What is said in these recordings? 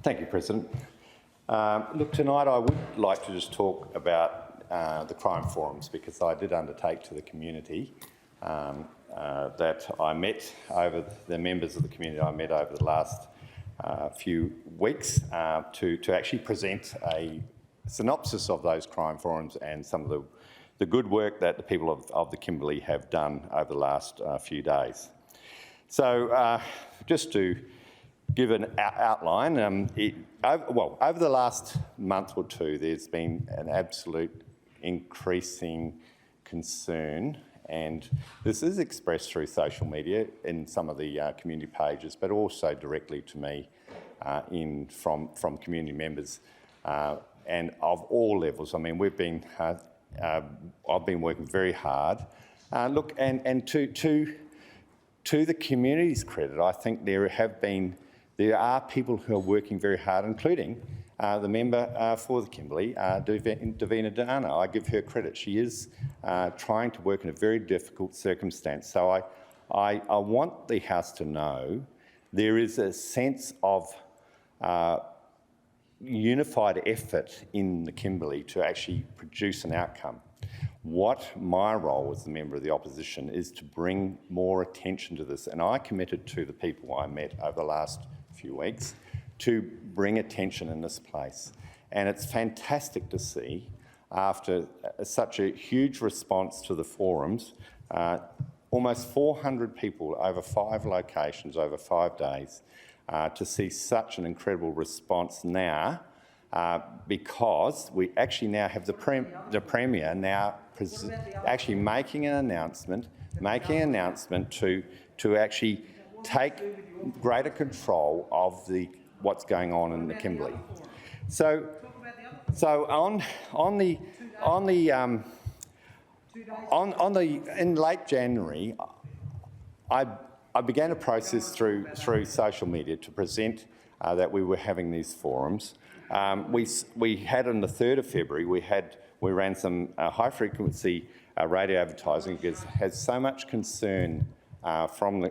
Thank you, President. Look, tonight I would like to just talk about the crime forums, because I did undertake to the community that I met over the members of the community I met over the last few weeks to actually present a synopsis of those crime forums and some of the good work that the people of the Kimberley have done over the last few days. So just to give an outline, over the last month or two, there's been an absolute increasing concern, and this is expressed through social media in some of the community pages, but also directly to me from community members and of all levels. I mean, I've been working very hard. Look, and to the community's credit, I think there are people who are working very hard, including the member for the Kimberley, Davina Dana. I give her credit. She is trying to work in a very difficult circumstance. So I want the House to know there is a sense of unified effort in the Kimberley to actually produce an outcome. What my role as the member of the opposition is to bring more attention to this, and I committed to the people I met over the last few weeks to bring attention in this place. And it's fantastic to see, after such a huge response to the forums, almost 400 people over 5 locations over 5 days, to see such an incredible response now, because we actually now have the Premier now actually making an announcement to actually take greater control of what's going on in the Kimberley. So in late January, I began a process through social media to present that we were having these forums. We had on the 3rd of February, we ran some high frequency radio advertising, because it has so much concern from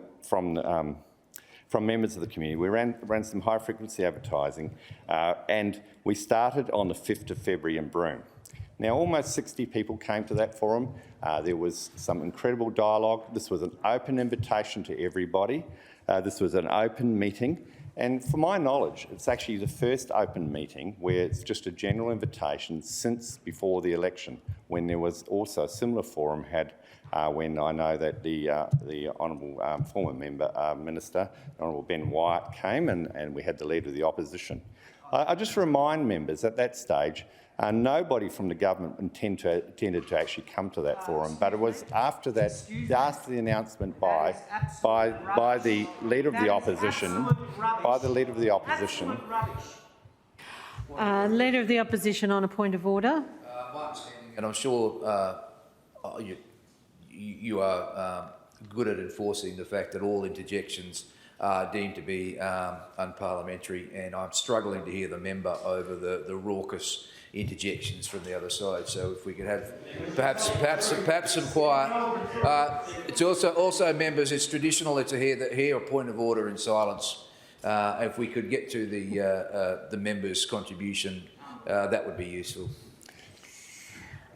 members of the community. We ran some high frequency advertising, and we started on the 5th of February in Broome. Now, almost 60 people came to that forum. There was some incredible dialogue. This was an open invitation to everybody. This was an open meeting. And for my knowledge, it's actually the first open meeting where it's just a general invitation since before the election, when there was also a similar forum had when I know that the Honourable former member, Minister, Honourable Ben Wyatt, came and we had the Leader of the Opposition. I just remind members at that stage, nobody from the government intended to actually come to that forum, but it was after that, after the announcement by the Leader of the Opposition, Leader of the Opposition on a point of order. My understanding, and I'm sure you are good at enforcing the fact that all interjections are deemed to be unparliamentary, and I'm struggling to hear the member over the raucous interjections from the other side. So if we could have perhaps some quiet. It's also members. It's traditional to hear a point of order in silence. If we could get to the members' contribution, that would be useful.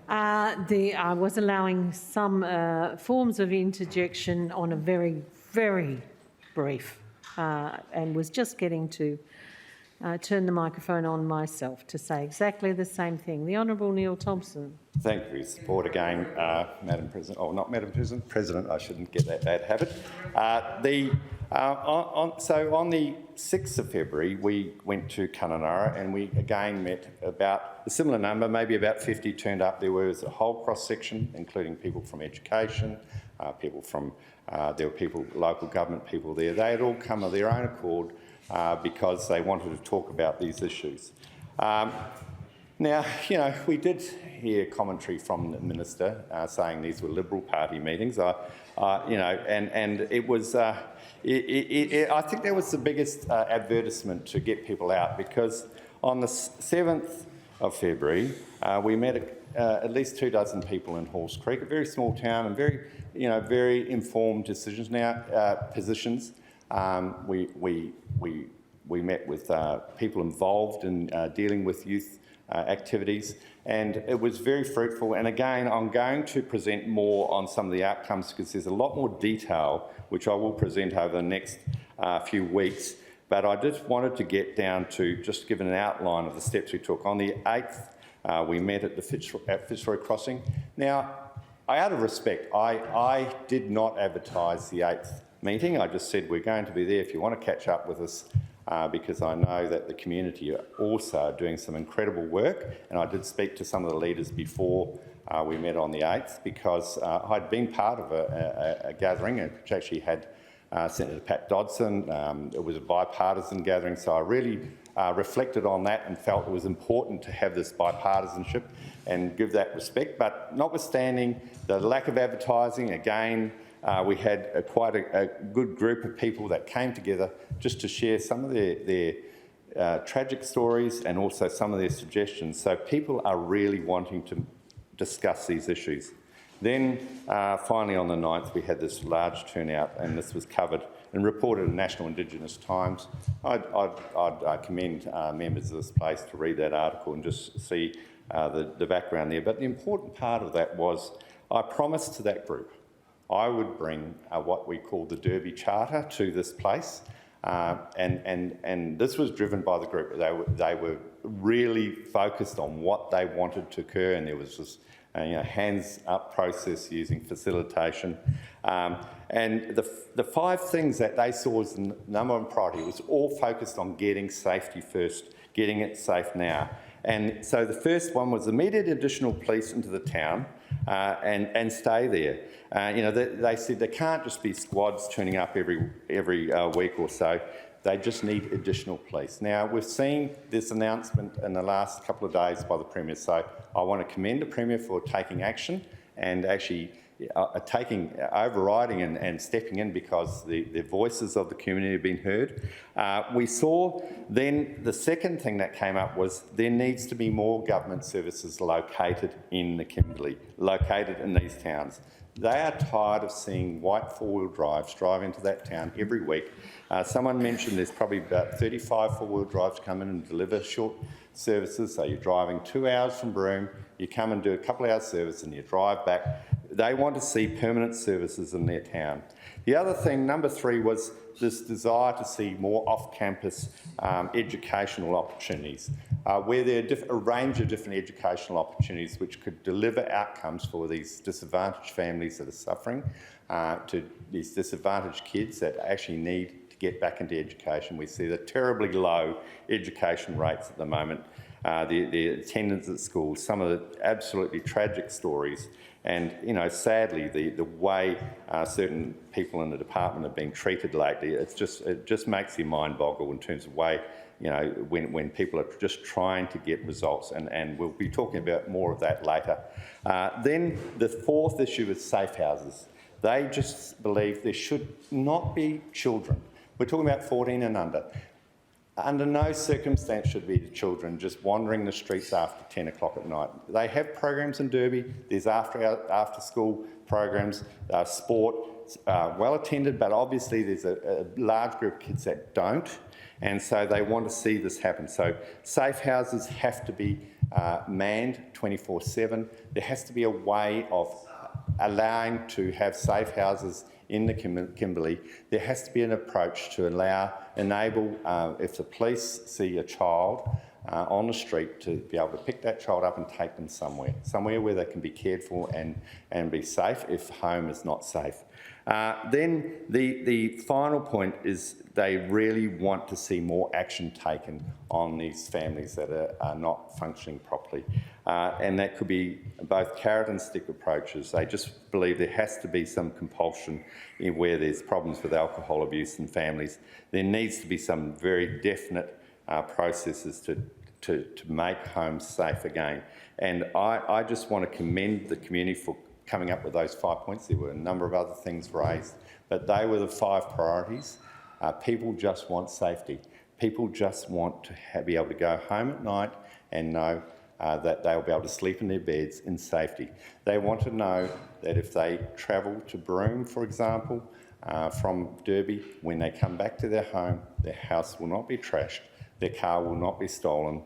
I was allowing some forms of interjection on a very, very brief, and was just getting to turn the microphone on myself to say exactly the same thing. The Honourable Neil Thompson. Thank you for your support again, Madam President. Oh, not Madam President. President, I shouldn't get that bad habit. So on the 6th of February, we went to Kununurra, and we again met about a similar number, maybe about 50 turned up. There was a whole cross-section, including people from education, people from, there were people, local government people there. They had all come of their own accord because they wanted to talk about these issues. Now, we did hear commentary from the Minister saying these were Liberal Party meetings, and it was, I think that was the biggest advertisement to get people out, because on the 7th of February, we met at least 24 people in Halls Creek, a very small town, and very informed positions. We we met with people involved in dealing with youth activities, and it was very fruitful. And again, I'm going to present more on some of the outcomes because there's a lot more detail which I will present over the next few weeks. But I just wanted to get down to just give an outline of the steps we took. On the 8th, we met at Fitzroy Crossing. Now, out of respect, I did not advertise the 8th meeting. I just said we're going to be there if you want to catch up with us, because I know that the community are also doing some incredible work, and I did speak to some of the leaders before we met on the 8th, because I'd been part of a gathering which actually had Senator Pat Dodson. It was a bipartisan gathering, so I really reflected on that and felt it was important to have this bipartisanship and give that respect. But notwithstanding the lack of advertising, again, we had quite a good group of people that came together just to share some of their tragic stories and also some of their suggestions. So people are really wanting to discuss these issues. Then finally on the 9th we had this large turnout, and this was covered and reported in National Indigenous Times. I'd commend members of this place to read that article and just see the background there. But the important part of that was I promised to that group I would bring what we call the Derby Charter to this place, and this was driven by the group. They were really focused on what they wanted to occur, and there was this hands-up process using facilitation. And the 5 things that they saw as the number one priority was all focused on getting safety first, getting it safe now. And so the first one was immediate additional police into the town and stay there. They said there can't just be squads turning up every week or so. They just need additional police. Now, we've seen this announcement in the last couple of days by the Premier, so I want to commend the Premier for taking action and actually overriding and stepping in, because the voices of the community have been heard. We saw then the second thing that came up was there needs to be more government services located in the Kimberley, located in these towns. They are tired of seeing white four-wheel drives drive into that town every week. Someone mentioned there's probably about 35 four-wheel drives come in and deliver short services. So you're driving 2 hours from Broome, you come and do a couple of hours service and you drive back. They want to see permanent services in their town. The other thing, number 3, was this desire to see more off-campus educational opportunities, where there are a range of different educational opportunities which could deliver outcomes for these disadvantaged families that are suffering, to these disadvantaged kids that actually need to get back into education. We see the terribly low education rates at the moment, the attendance at schools, some of the absolutely tragic stories, and sadly the way certain people in the department have been treated lately. It just makes your mind boggle in terms of way when people are just trying to get results, and we'll be talking about more of that later. Then the 4th issue is safe houses. They just believe there should not be children. We're talking about 14 and under. Under no circumstance should be the children just wandering the streets after 10 o'clock at night. They have programs in Derby. There's after school programs, sport, well attended, but obviously there's a large group of kids that don't, and so they want to see this happen. So safe houses have to be manned 24/7. There has to be a way of allowing to have safe houses in the Kimberley. There has to be an approach to enable, if the police see a child on the street, to be able to pick that child up and take them somewhere where they can be cared for and be safe if home is not safe. Then the final point is they really want to see more action taken on these families that are not functioning properly. And that could be both carrot and stick approaches. They just believe there has to be some compulsion in where there's problems with alcohol abuse in families. There needs to be some very definite processes to make homes safe again. And I just want to commend the community for coming up with those 5 points. There were a number of other things raised, but they were the 5 priorities. People just want safety. People just want to be able to go home at night and know that they'll be able to sleep in their beds in safety. They want to know that if they travel to Broome, for example, from Derby, when they come back to their home, their house will not be trashed, their car will not be stolen,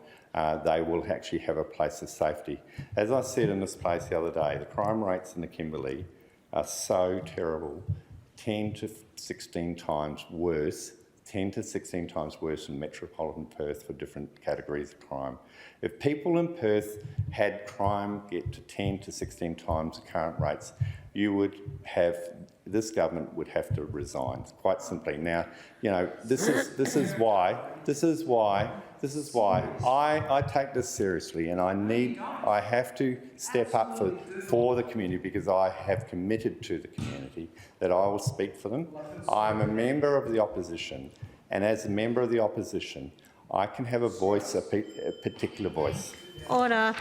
they will actually have a place of safety. As I said in this place the other day, the crime rates in the Kimberley are so terrible, 10 to 16 times worse, 10 to 16 times worse than metropolitan Perth for different categories of crime. If people in Perth had crime get to 10 to 16 times the current rates, you would have, this government would have to resign, quite simply. Now, you know, this is why I take this seriously, and I have to step up for the community, because I have committed to the community that I will speak for them. I'm a member of the opposition, and as a member of the opposition, I can have a voice, a particular voice. Order.